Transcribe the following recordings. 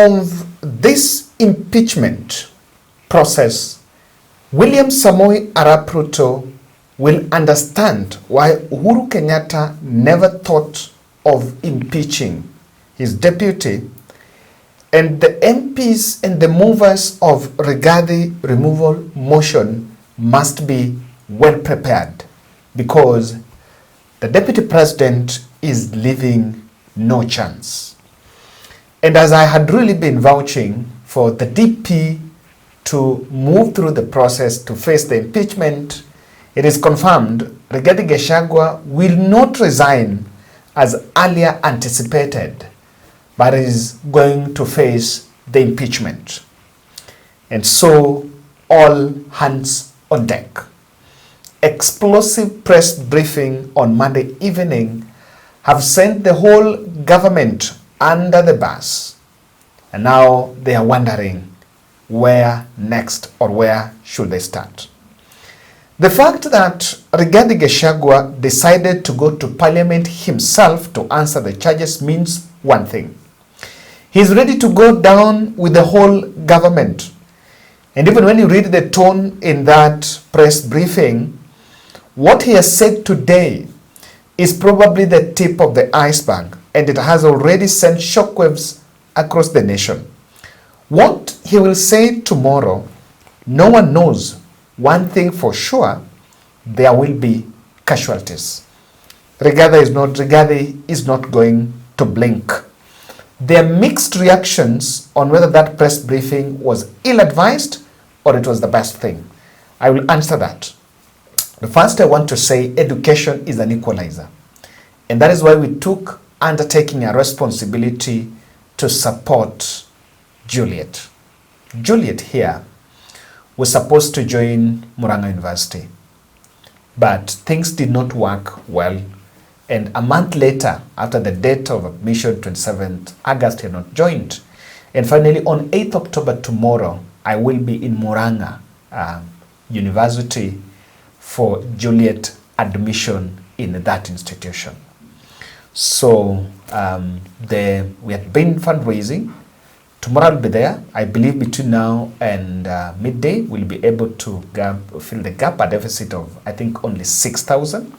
of this impeachment process, William Samoei Arap Ruto will understand why Uhuru Kenyatta never thought of impeaching his deputy, and the MPs and the movers of Rigathi removal motion must be well prepared, because the deputy president is leaving no chance. And as I had really been vouching for the DP to move through the process to face the impeachment, it is confirmed Rigathi Gachagua will not resign as earlier anticipated, but is going to face the impeachment. And so, all hands on deck. Explosive press briefing on Monday evening have sent the whole government under the bus. And now they are wondering where next, or where should they start. The fact that Rigathi Gachagua decided to go to parliament himself to answer the charges means one thing. He's ready to go down with the whole government. And even when you read the tone in that press briefing, what he has said today is probably the tip of the iceberg, and it has already sent shockwaves across the nation. What he will say tomorrow, no one knows. One thing for sure, there will be casualties. Rigathi is not going to blink. There are mixed reactions on whether that press briefing was ill-advised or it was the best thing. I will answer that. The first I want to say, education is an equalizer. And that is why we took undertaking a responsibility to support Juliet. Juliet here was supposed to join Murang'a University, but things did not work well. And a month later, after the date of admission, 27th August, he had not joined. And finally, on 8th October, tomorrow, I will be in Murang'a University for Juliet admission in that institution. So we have been fundraising. Tomorrow I'll be there. I believe between now and midday, we'll be able to fill the gap, a deficit of, I think, only 6,000.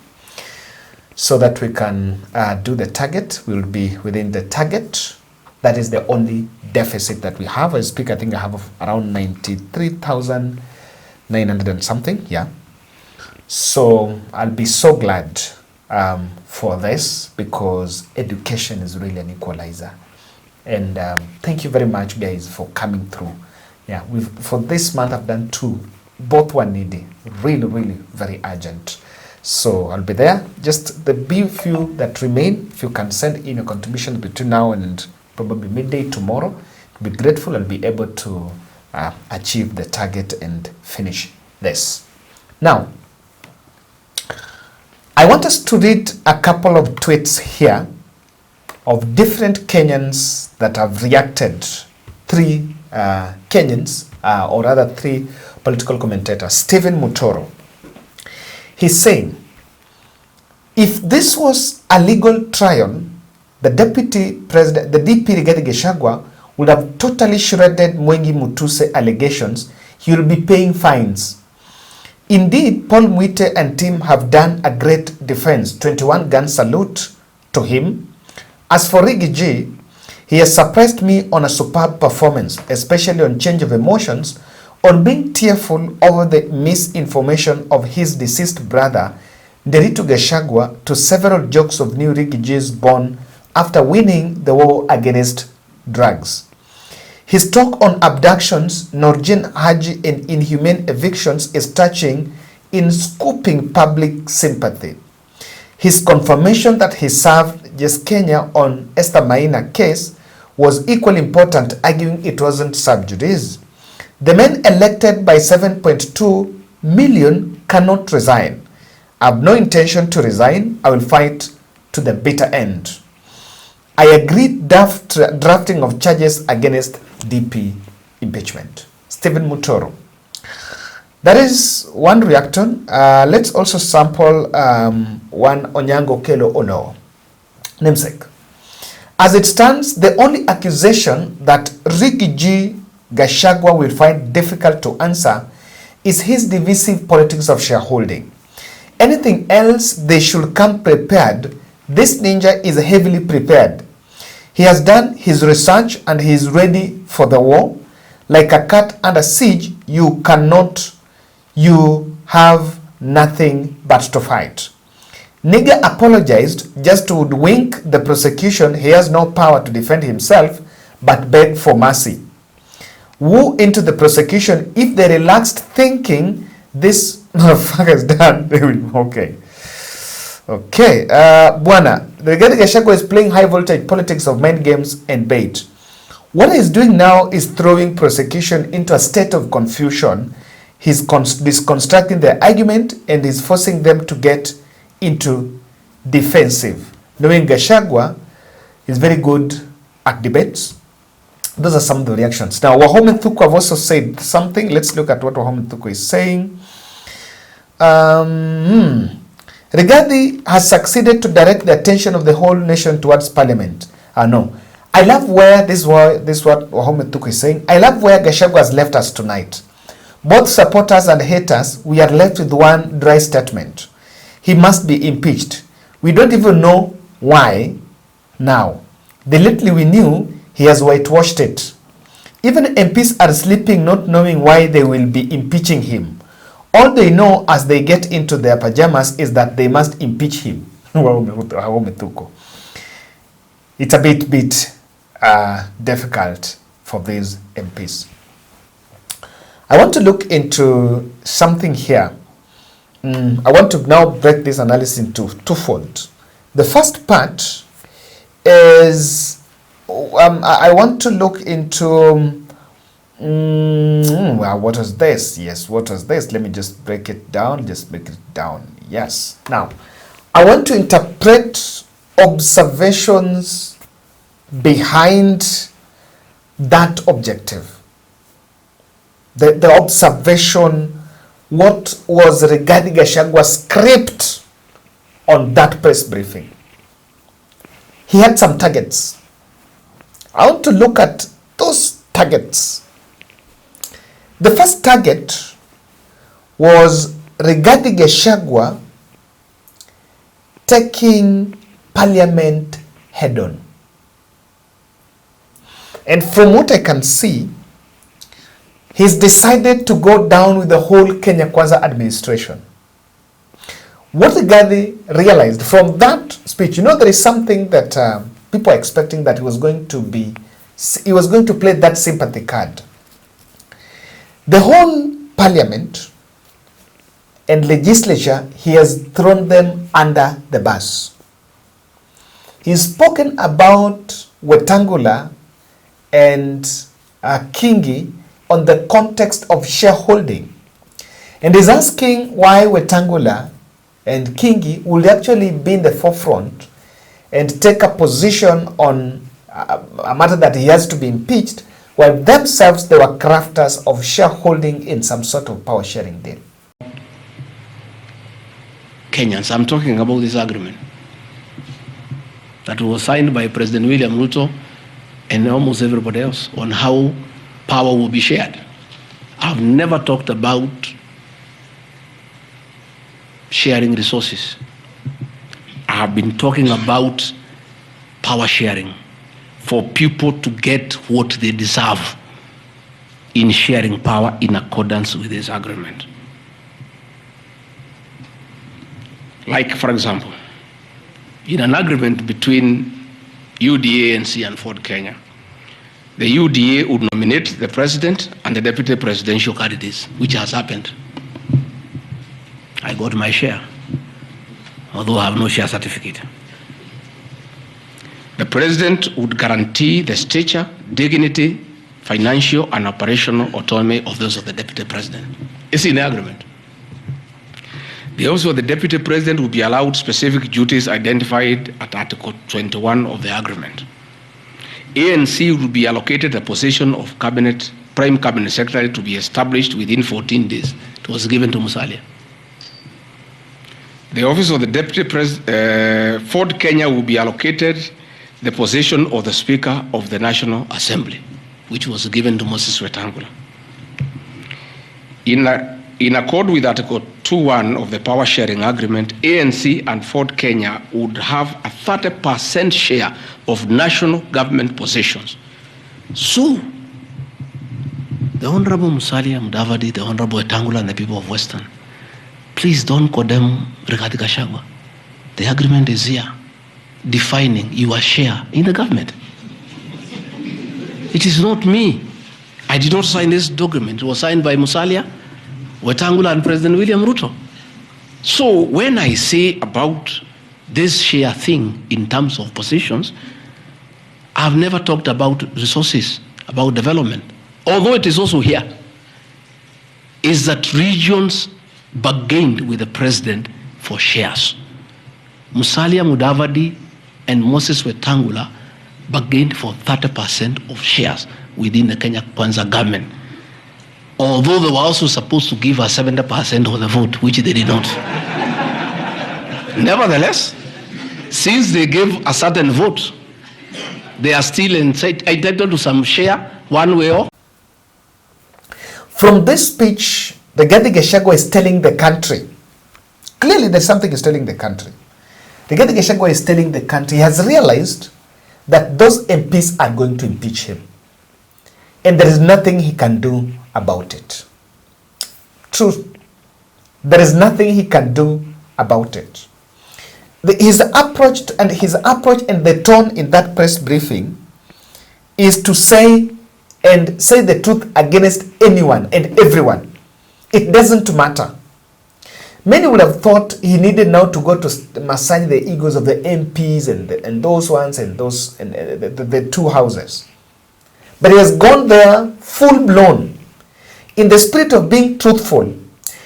So that we can do the target. We'll be within the target. That is the only deficit that we have. I speak, I think I have around 93,900 and something. Yeah. So I'll be so glad for this, because education is really an equalizer. And thank you very much, guys, for coming through. Yeah, for this month I've done 2. Both were needy. Really, really very urgent. So I'll be there. Just the few that remain, if you can send in your contributions between now and probably midday tomorrow, I'll be grateful. I'll be able to achieve the target and finish this. Now, I want us to read a couple of tweets here of different Kenyans that have reacted. 3 Kenyans, or rather 3 political commentators. Stephen Mutoro. He's saying, if this was a legal trial, the deputy president, the DP Rigathi Gachagua, would have totally shredded Mwengi Mutuse allegations. He will be paying fines. Indeed, Paul Mwite and team have done a great defense. 21 gun salute to him. As for Riggy G, he has surprised me on a superb performance, especially on change of emotions, on being tearful over the misinformation of his deceased brother, Nderitu Gachagua, to several jokes of new Riggy G's born after winning the war against drugs. His talk on abductions, Norjin Haji, and inhumane evictions is touching in scooping public sympathy. His confirmation that he served Just Kenya on Esther Maina case was equally important, arguing it wasn't sub judice. The men elected by 7.2 million cannot resign. I have no intention to resign. I will fight to the bitter end. I agreed drafting of charges against DP impeachment. Stephen Mutoro. That is one reaction. Let's also sample one Onyango Kelo Ono. Namesake. As it stands, the only accusation that Rigathi Gachagua will find difficult to answer is his divisive politics of shareholding. Anything else, they should come prepared. This ninja is heavily prepared. He has done his research and he is ready for the war. Like a cat under siege, you have nothing but to fight. Nigga apologized just to wink the prosecution. He has no power to defend himself, but beg for mercy. Woo into the prosecution. If they relaxed thinking this motherfucker is done, they will, okay. Bwana, Rigathi Gachagua is playing high voltage politics of mind games and bait. What he's doing now is throwing prosecution into a state of confusion. He's disconstructing their argument and is forcing them to get into defensive. Knowing Gachagua is very good at debates. Those are some of the reactions. Now, Wahome Thuku have also said something. Let's look at what Wahome Thuku is saying. Rigathi has succeeded to direct the attention of the whole nation towards parliament. No. I love where this is what Wahome Thuku is saying. I love where Gachagua has left us tonight. Both supporters and haters, we are left with one dry statement. He must be impeached. We don't even know why now. The little we knew, he has whitewashed it. Even MPs are sleeping not knowing why they will be impeaching him. All they know as they get into their pajamas is that they must impeach him. It's a bit difficult for these MPs. I want to look into something here. I want to now break this analysis into twofold. The first part is I want to look into well, what is this? Yes, what is this? Let me just break it down. Yes. Now, I want to interpret observations behind that objective. The observation, what was Rigathi Gachagua's script on that press briefing. He had some targets. I want to look at those targets. The first target was Rigathi Gachagua taking parliament head on. And from what I can see, he's decided to go down with the whole Kenya Kwanza administration. What Rigathi realized from that speech, there is something that people are expecting, that he was going to play that sympathy card. The whole parliament and legislature, he has thrown them under the bus. He's spoken about Wetangula and Kingi on the context of shareholding. And he's asking why Wetangula and Kingi will actually be in the forefront and take a position on a matter that he has to be impeached, while themselves they were crafters of shareholding in some sort of power sharing deal. Kenyans, I'm talking about this agreement that was signed by President William Ruto and almost everybody else on how power will be shared. I've never talked about sharing resources. I have been talking about power sharing for people to get what they deserve in sharing power in accordance with this agreement. Like, for example, in an agreement between UDA, ANC, and Ford Kenya, the UDA would nominate the president and the deputy presidential candidates, which has happened. I got my share, although I have no share certificate. The president would guarantee the stature, dignity, financial, and operational autonomy of those of the deputy president. It's in the agreement. The office of the deputy president will be allowed specific duties identified at Article 21 of the agreement. ANC will be allocated a position of prime cabinet secretary to be established within 14 days. It was given to Musalia. The office of the deputy president, Ford Kenya will be allocated the position of the Speaker of the National Assembly, which was given to Moses Wetangula. In accord with Article 2.1 of the Power Sharing Agreement, ANC and Ford Kenya would have a 30% share of national government positions. So, the Honorable Musalia Mudavadi, the Honorable Wetangula, and the people of Western, please don't condemn Rigathi Gachagua. The agreement is here, defining your share in the government. It is not me. I did not sign this document. It was signed by Musalia, Wetangula, and President William Ruto. So when I say about this share thing in terms of positions, I've never talked about resources, about development. Although it is also here, is that regions bargained with the president for shares. Musalia Mudavadi and Moses Wetangula bargained for 30% of shares within the Kenya Kwanza government. Although they were also supposed to give us 70% of the vote, which they did not. Nevertheless, since they gave a certain vote, they are still entitled to some share, one way or. From this speech, Rigathi Gachagua is telling the country, clearly there's something he's telling the country. Rigathi Gachagua is telling the country, he has realized that those MPs are going to impeach him. And there is nothing he can do about it. Truth. There is nothing he can do about it. His approach and the tone in that press briefing is to say the truth against anyone and everyone. It doesn't matter. Many would have thought he needed now to go to massage the egos of the MPs and those ones and those and the two houses. But he has gone there full blown. In the spirit of being truthful,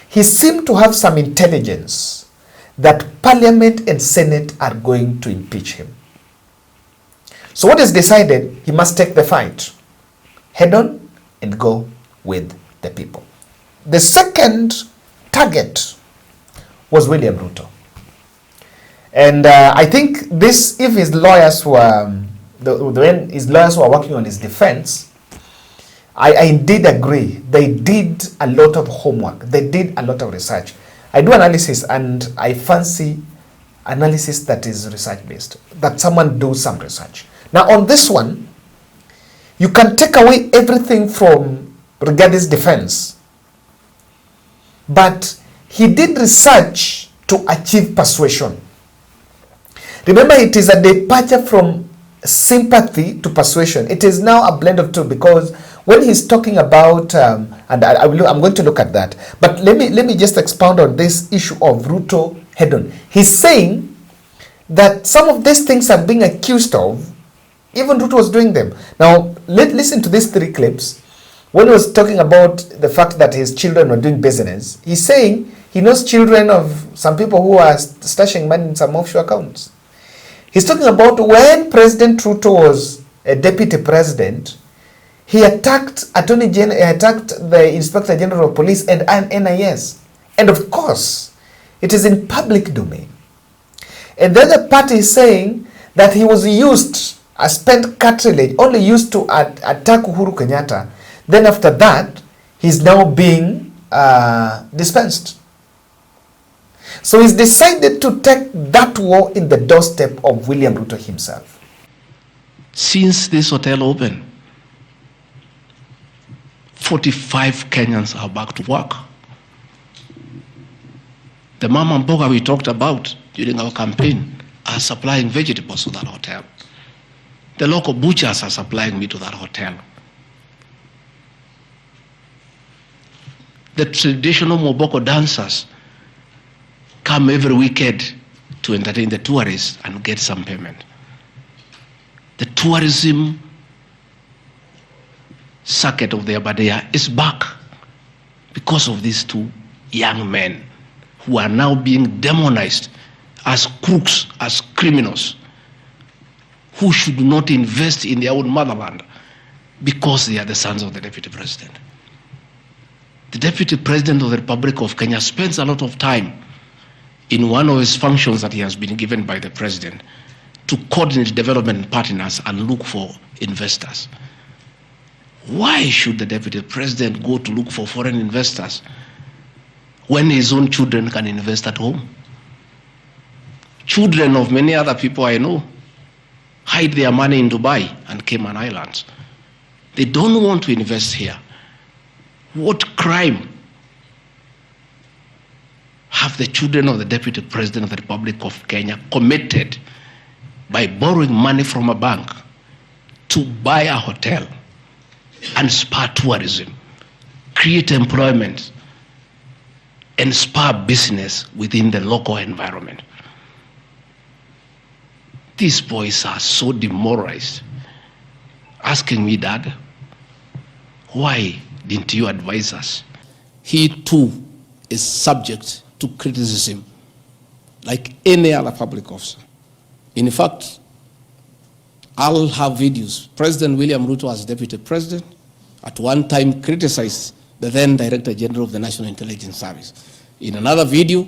he seemed to have some intelligence that Parliament and Senate are going to impeach him. So what is decided, he must take the fight head on and go with the people. The second target was William Ruto. And I think this, if his lawyers were, when his lawyers were working on his defense, I indeed agree. They did a lot of homework. They did a lot of research. I do analysis and I fancy analysis that is research-based, that someone do some research. Now on this one, you can take away everything from Rigathi's defense, but he did research to achieve persuasion. Remember, it is a departure from sympathy to persuasion. It is now a blend of two, because when he's talking about, and I'm going to look at that, but let me just expound on this issue of Ruto head-on. He's saying that some of these things are being accused of, even Ruto was doing them. Now, listen to these three clips. When he was talking about the fact that his children were doing business, he's saying he knows children of some people who are stashing money in some offshore accounts. He's talking about when President Ruto was a deputy president, he attacked Attorney General, he attacked the Inspector General of Police and NIS. And of course, it is in public domain. And the other party is saying that he was used, a spent cartridge, only used to attack Uhuru Kenyatta. Then after that, he's now being dispensed. So he's decided to take that war in the doorstep of William Ruto himself. Since this hotel opened, 45 Kenyans are back to work. The mama mboga we talked about during our campaign are supplying vegetables to that hotel. The local butchers are supplying meat to that hotel. The traditional Moboko dancers come every weekend to entertain the tourists and get some payment. The tourism circuit of the Abadea is back because of these two young men who are now being demonized as crooks, as criminals, who should not invest in their own motherland because they are the sons of the deputy president. The deputy president of the Republic of Kenya spends a lot of time in one of his functions that he has been given by the president to coordinate development partners and look for investors. Why should the deputy president go to look for foreign investors when his own children can invest at home? Children of many other people I know hide their money in Dubai and Cayman Islands. They don't want to invest here. What crime have the children of the Deputy President of the Republic of Kenya committed by borrowing money from a bank to buy a hotel and spur tourism, create employment, and spur business within the local environment? These boys are so demoralized, asking me, Dad, why didn't you advise us? He too is subject to criticism like any other public officer. In fact, I'll have videos. President William Ruto, as Deputy President, at one time criticized the then Director General of the National Intelligence Service. In another video,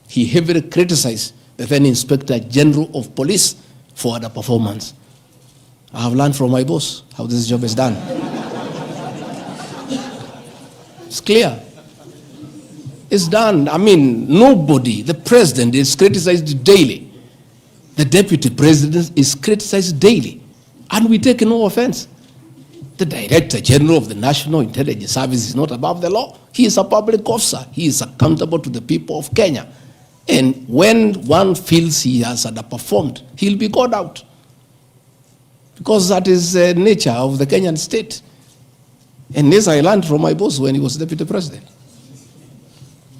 he heavily criticized the then Inspector General of Police for the performance. I have learned from my boss how this job is done. It's clear. It's done. I mean, nobody, the president is criticized daily. The deputy president is criticized daily. And we take no offense. The Director General of the National Intelligence Service is not above the law. He is a public officer. He is accountable to the people of Kenya. And when one feels he has underperformed, he'll be called out. Because that is the nature of the Kenyan state. And this I learned from my boss when he was deputy president.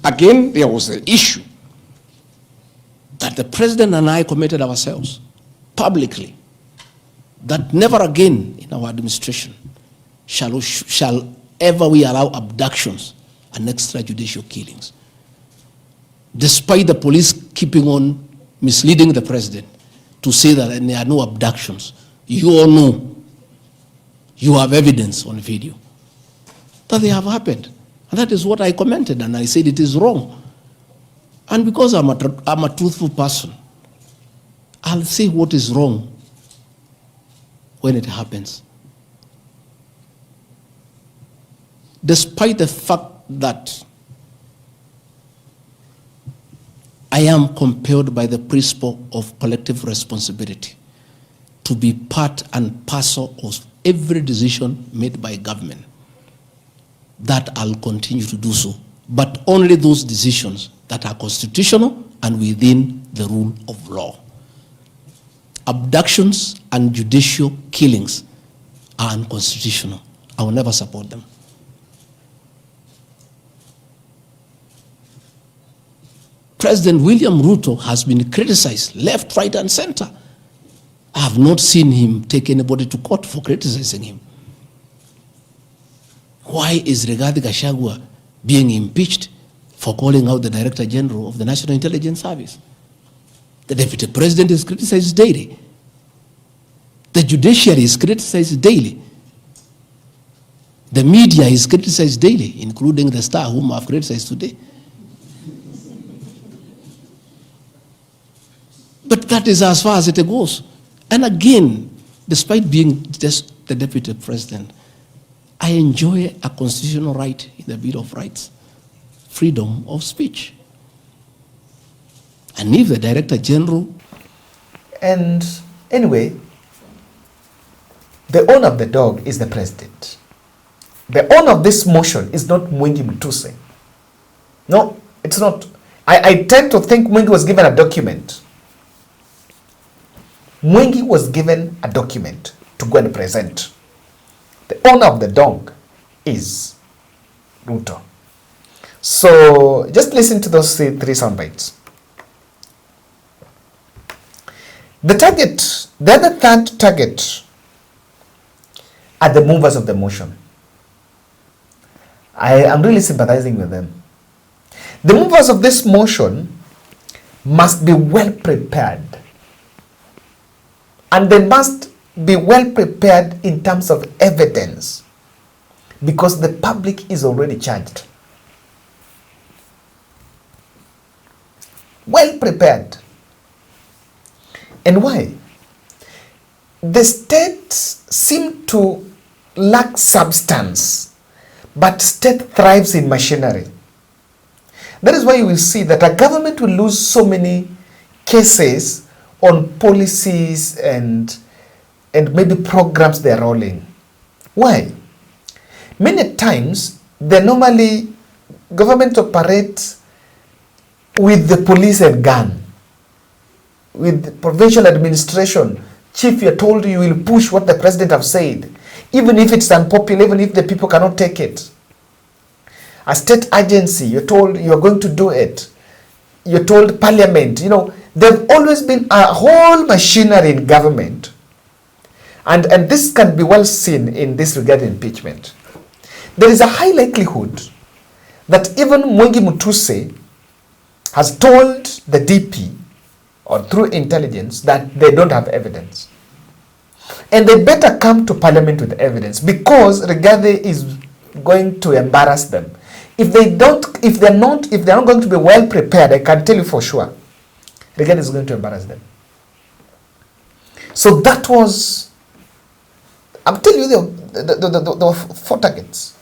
Again, there was an issue that the president and I committed ourselves publicly that never again in our administration shall ever we allow abductions and extrajudicial killings. Despite the police keeping on misleading the president to say that there are no abductions, you all know, you have evidence on video that they have happened. And that is what I commented, and I said it is wrong. And because I'm a truthful person, I'll say what is wrong when it happens. Despite the fact that I am compelled by the principle of collective responsibility to be part and parcel of every decision made by government, that I'll continue to do so, but only those decisions that are constitutional and within the rule of law. Abductions and judicial killings are unconstitutional. I will never support them. President William Ruto has been criticized left, right, and center. I have not seen him take anybody to court for criticizing him. Why is Rigathi being impeached for calling out the Director General of the National Intelligence Service? The Deputy President is criticized daily. The judiciary is criticized daily. The media is criticized daily, including the Star, whom I have criticized today. But that is as far as it goes. And again, despite being just the Deputy President, I enjoy a constitutional right in the Bill of Rights, freedom of speech. And if the Director General... And anyway, the owner of the dog is the president. The owner of this motion is not Mwengi Mutuse. No, it's not. I tend to think Mwengi was given a document. Mwengi was given a document to go and present. The owner of the dog is Ruto. So just listen to those three sound bites. The other third target are the movers of the motion. I am really sympathizing with them. The movers of this motion must be well prepared. And they must be well prepared in terms of evidence, because the public is already charged. Well prepared. And why? the state seemed to lack substance, but state thrives in machinery. That is why you will see that a government will lose so many cases on policies and maybe programs they are rolling. Why? Many times, government operates with the police and gun, with the provincial administration. Chief, you're told you will push what the president have said, even if it's unpopular, even if the people cannot take it. A state agency, you're told you're going to do it. You're told parliament, there've always been a whole machinery in government. And this can be well seen in this regard impeachment. There is a high likelihood that even Mwengi Mutuse has told the DP or through intelligence that they don't have evidence. And they better come to parliament with evidence, because Rigathi is going to embarrass them. If they're not going to be well prepared, I can tell you for sure, Rigathi is going to embarrass them. So that was, I'm telling you, there were 4 targets.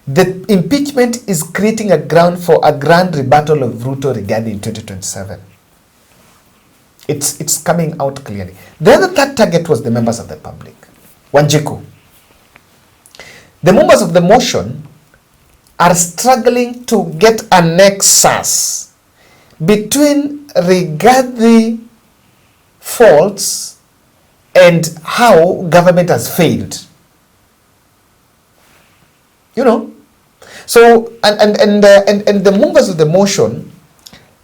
The impeachment is creating a ground for a grand rebuttal of Ruto Rigathi in 2027. It's coming out clearly. The other third target was the members of the public. Wanjiku. The members of the motion are struggling to get a nexus between Rigathi faults and how government has failed. So and the movers of the motion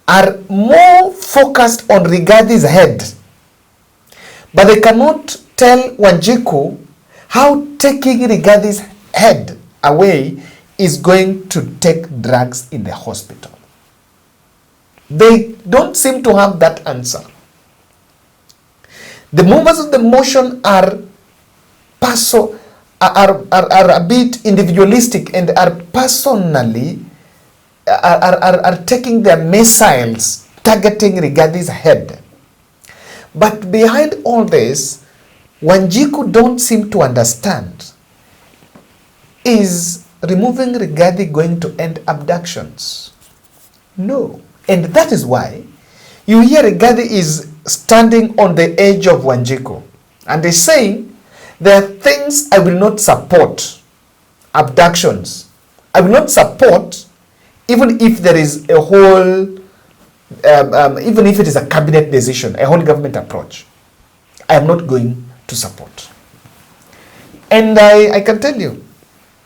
are more focused on Rigathi's head, but they cannot tell Wanjiku how taking Rigathi's head away is going to take drugs in the hospital. They don't seem to have that answer. The movers of the motion are a bit individualistic and are personally are taking their missiles targeting Rigathi's head. But behind all this, Wanjiku don't seem to understand, is removing Rigathi going to end abductions? No. And that is why you hear Rigathi is standing on the edge of Wanjiku and is saying, there are things I will not support. Abductions. I will not support, even if there is a whole, even if it is a cabinet decision, a whole government approach. I am not going to support. And I can tell you,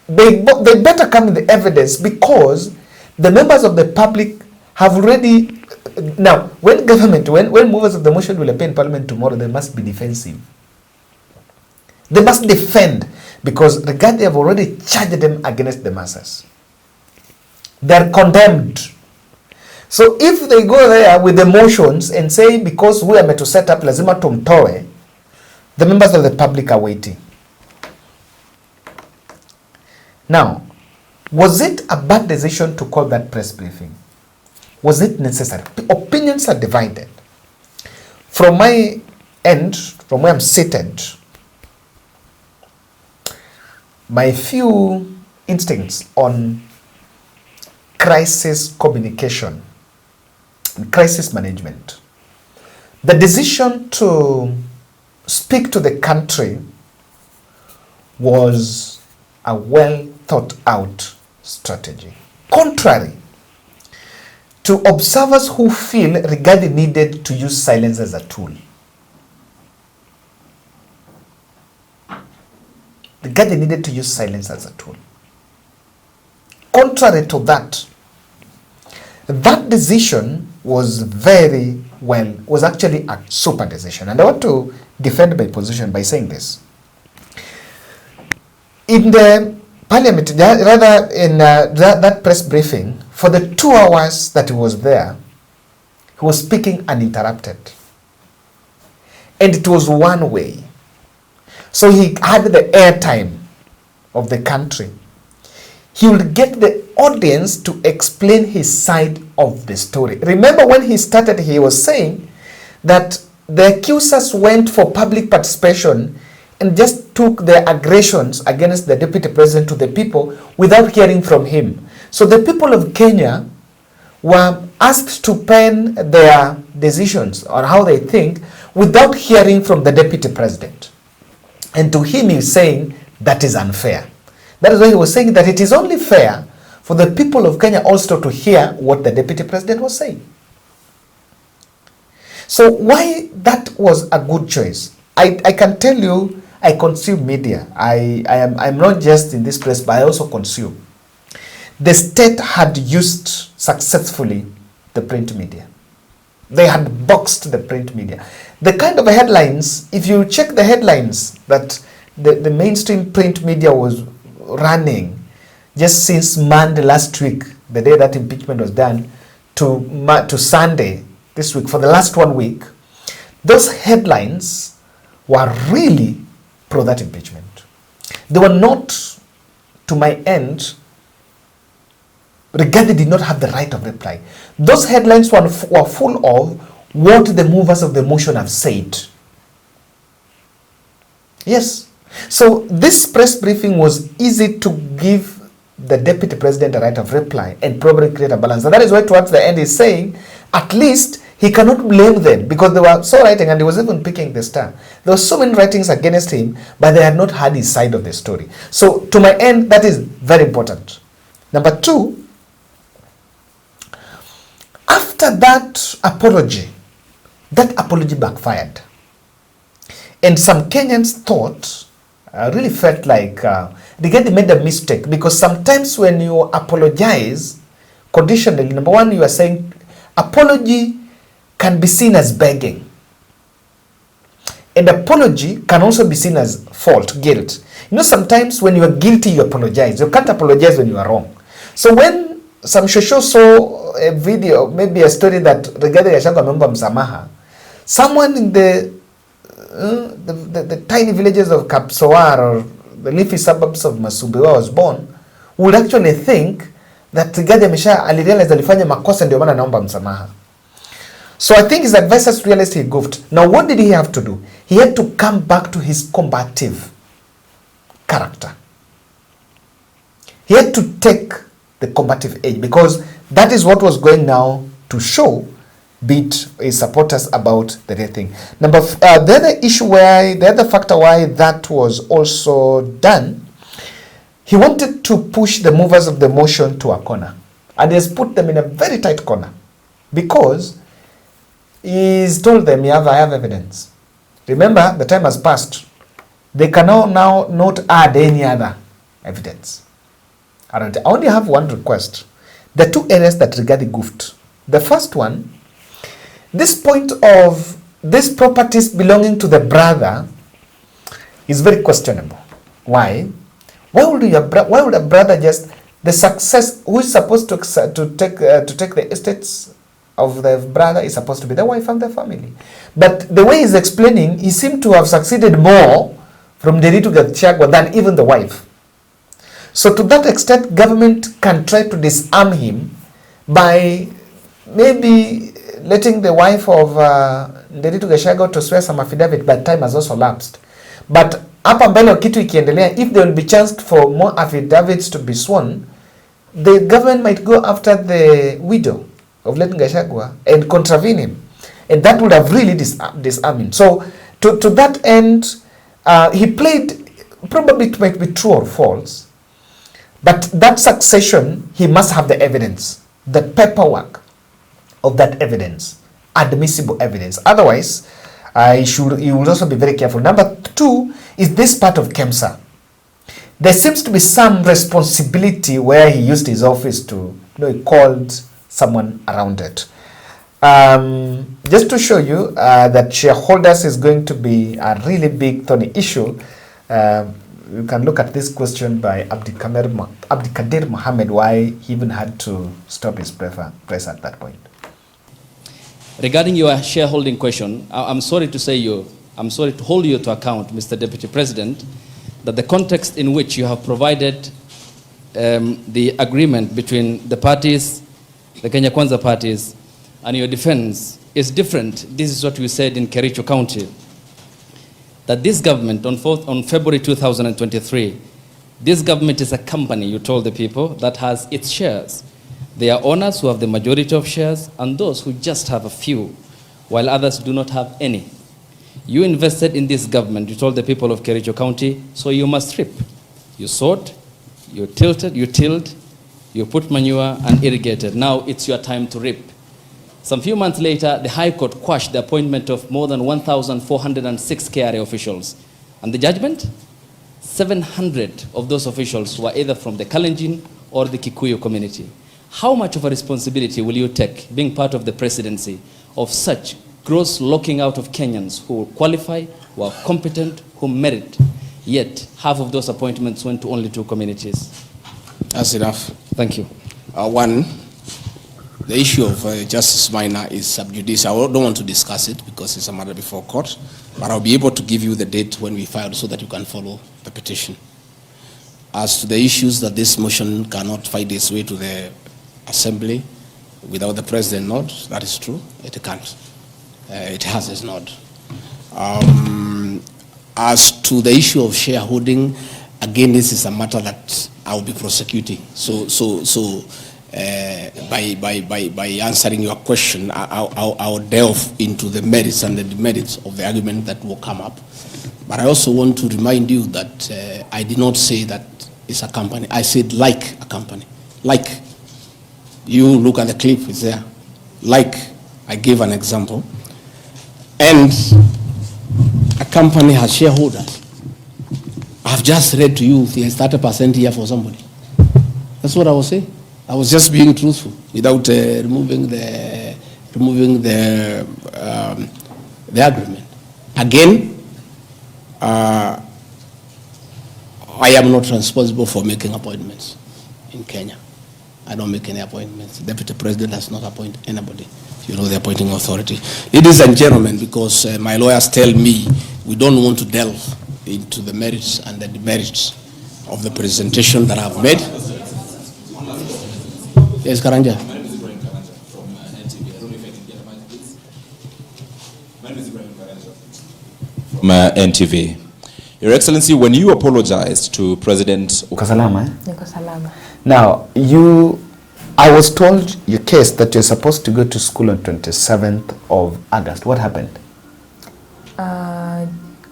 they better come with the evidence, because the members of the public have already, now, when movers of the motion will appear in parliament tomorrow, they must be defensive. They must defend, because Rigathi have already charged them against the masses. They are condemned. So if they go there with the motions and say, because we are meant to set up lazima tumtoe, the members of the public are waiting. Now, was it a bad decision to call that press briefing? Was it necessary? Opinions are divided. From my end, from where I'm seated, my few instincts on crisis communication and crisis management, the decision to speak to the country was a well thought out strategy. Contrary to observers who feel Rigathi needed to use silence as a tool. Rigathi needed to use silence as a tool. Contrary to that, that decision was was actually a super decision. And I want to defend my position by saying this. In the parliament, rather in that press briefing, for the 2 hours that he was there, he was speaking uninterrupted. And it was one way. So he had the airtime of the country. He would get the audience to explain his side of the story. Remember when he started, he was saying that the accusers went for public participation and just took their aggressions against the deputy president to the people without hearing from him. So the people of Kenya were asked to pen their decisions on how they think without hearing from the deputy president. And to him, he's saying that is unfair. That is why he was saying that it is only fair for the people of Kenya also to hear what the deputy president was saying. So why that was a good choice? I can tell you, I consume media. I'm not just in this place, but I also consume. The state had used successfully the print media. They had boxed the print media. The kind of headlines, if you check the headlines that the mainstream print media was running just since Monday last week, the day that impeachment was done, to Sunday this week, for the last 1 week, those headlines were really pro that impeachment. They were not, to my end, Rigathi did not have the right of reply. Those headlines were full of what the movers of the motion have said. Yes. So this press briefing was easy to give the deputy president a right of reply and probably create a balance. And that is why towards the end he's saying, at least he cannot blame them because they were so writing, and he was even picking the star. There were so many writings against him, but they had not had his side of the story. So to my end, that is very important. Number two, after that apology backfired. And some Kenyans thought, really felt like Rigathi made a mistake, because sometimes when you apologize conditionally, number one, you are saying apology can be seen as begging. And apology can also be seen as fault, guilt. You know, sometimes when you are guilty, you apologize. You can't apologize when you are wrong. So when some shosho saw a video, maybe a story that Rigathi Gachagua ameomba msamaha, someone in the tiny villages of Kapsowar or the leafy suburbs of Masube where I was born would actually think that Rigathi alirealize alifanya makosa ndio maana anaomba msamaha. So I think his advisors realized he goofed. Now what did he have to do? He had to come back to his combative character. He had to take the combative edge, because that is what was going now to show beat his supporters about the real thing. The other factor why that was also done, he wanted to push the movers of the motion to a corner, and he has put them in a very tight corner, because he's told them, I have evidence. Remember, the time has passed. They can now not add any other evidence. I only have one request. The two areas that Rigathi goofed. The first one, this point of these properties belonging to the brother is very questionable. Why? Why would a brother just, the success, who is supposed to take the estates of the brother is supposed to be the wife and the family. But the way he's explaining, he seemed to have succeeded more from Rigathi Gachagua than even the wife. So to that extent, government can try to disarm him by maybe letting the wife of Rigathi Gachagua to swear some affidavit, but time has also lapsed. But hapa mbele kitu ikiendelea, if there will be chance for more affidavits to be sworn, the government might go after the widow of Rigathi Gachagua and contravene him. And that would have really disarmed him. So to that end, he played, probably it might be true or false, but that succession, he must have the evidence, the paperwork of that evidence, admissible evidence. Otherwise, he will also be very careful. Number two is this part of KEMSA. There seems to be some responsibility where he used his office to, he called someone around it. Just to show you that shareholders is going to be a really big thorny issue, you can look at this question by Abdikadir Mohammed, why he even had to stop his press at that point. Regarding your shareholding question, I'm sorry to hold you to account, Mr. Deputy President, that the context in which you have provided the agreement between the parties, the Kenya Kwanza parties, and your defense is different. This is what we said in Kericho County, that this government on February 2023, this government is a company, you told the people, that has its shares. There are owners who have the majority of shares and those who just have a few, while others do not have any. You invested in this government, you told the people of Kericho County, so you must reap. You sowed, you tilled, you put manure and irrigated. Now it's your time to reap. Some few months later, the High Court quashed the appointment of more than 1,406 KRA officials. And the judgment? 700 of those officials were either from the Kalenjin or the Kikuyu community. How much of a responsibility will you take, being part of the presidency, of such gross locking out of Kenyans who qualify, who are competent, who merit, yet half of those appointments went to only 2 communities? That's enough. Thank you. One, the issue of Justice Minor is sub judice. I don't want to discuss it because it's a matter before court, but I'll be able to give you the date when we filed so that you can follow the petition. As to the issues that this motion cannot find its way to the Assembly without the President nod, that is true. It can't. It has its nod. As to the issue of shareholding, again, this is a matter that I will be prosecuting. By answering your question, I'll delve into the merits and the demerits of the argument that will come up. But I also want to remind you that I did not say that it's a company. I said like a company. Like. You look at the clip, it's there. Like, I gave an example. And a company has shareholders. I've just read to you, there's 30% here for somebody. That's what I was saying. I was just being truthful without removing the agreement. Again, I am not responsible for making appointments in Kenya. I don't make any appointments. The Deputy President does not appoint anybody. You know, the appointing authority. Ladies and gentlemen, because my lawyers tell me we don't want to delve into the merits and the demerits of the presentation that I've made. Yes, Karanja. From NTV. Your Excellency, when you apologized to President... Ukasalama, eh? Now, I was told your case that you're supposed to go to school on 27th of August. What happened?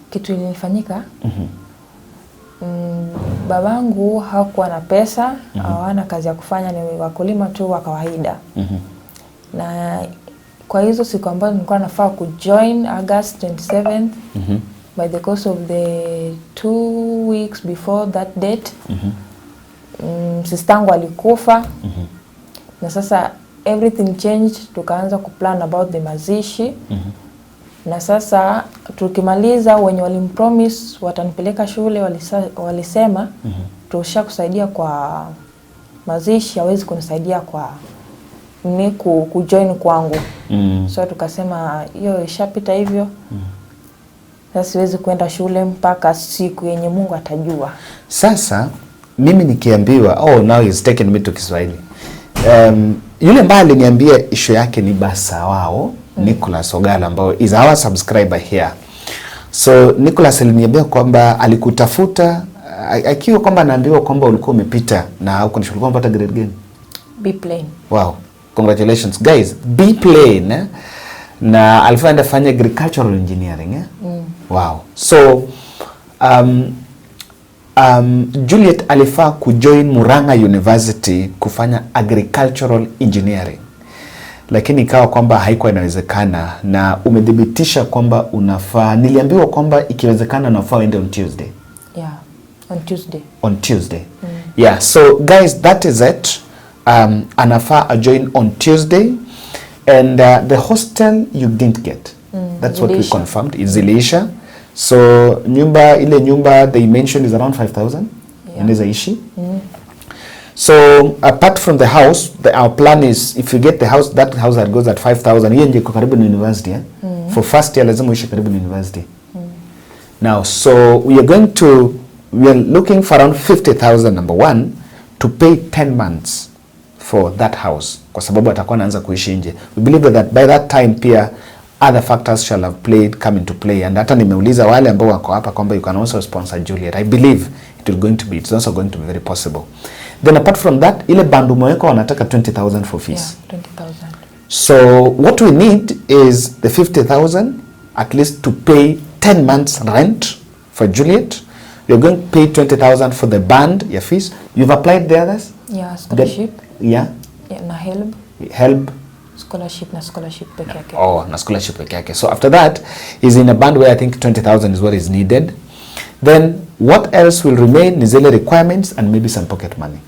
Kitu ilifanyika. Babangu hakuwa na pesa, hawana kazi ya kufanya, ni wakulima tu wa kawaida. Na kwa hizo siku ambazo nilikuwa nafaa kujoin August 27th, by the course of the 2 weeks before that date, sistangu alikufa. Na sasa everything changed, tukaanza kuplan about the mazishi. Na sasa tukimaliza, wenye walimpromise watanipeleka shule walisema tusha kusaidia kwa mazishi, hawezi kunisaidia kwa ni kujoin kwangu. So tukasema hiyo ishapita hivyo. Sasa siwezi kwenda shule mpaka siku yenye Mungu atajua. Sasa mimi nikiambiwa, now he's taken me to Kiswahili. Yule mbali aliniambia issue yake ni basa wao, Nicholas Ogala, ambao is our subscriber here. So Nicholas aliniambia kwamba alikutafuta akiwa kwamba anaambiwa kwamba ulikuwa umepita na uko nishukuru kwamba pata grade gani? B plain. Wow, congratulations guys. B plain, eh? Na alifanya fanya agricultural engineering, eh? Wow. So Juliet alifaa kujoin Murang'a University kufanya agricultural engineering, lakini ikawa kwamba haikuwa inawezekana, na umedhibitisha kwamba unafaa. Niliambiwa kwamba ikiwezekana unafaa uende on Tuesday. Yeah, on Tuesday. On Tuesday. Yeah, so guys, that is it. Anafaa a join on Tuesday, and the hostel you didn't get. That's what we confirmed. Is Elisha. So ile nyumba they mentioned is around 5,000. Yeah. Inaweza ishi. So apart from the house, our plan is if you get the house, that house that goes at 5,000, hiyo nje karibu na university, eh? For first year lazima uishi karibu na university. Now, so we are looking for around 50,000, number one, to pay 10 months for that house kwa sababu atakuwa anaanza kuishi nje. We believe that by that time pia other factors shall have come into play, and hata nimeuliza wale ambao wako hapa kwamba you can also sponsor Juliet. I believe it's also going to be very possible. Then apart from that, ile band umeweka wanataka 20,000 for fees. Yeah, 20,000. So what we need is the 50,000 at least to pay 10 months rent for Juliet. You're going to pay 20,000 for the band, your fees. You've applied the others? Yeah, scholarship. Yeah. Yeah, na help. Help. Scholarship peke yake. Oh, na scholarship peke yake. So after that, is in a band where I think 20,000 is what is needed. Then what else will remain is the requirements and maybe some pocket money.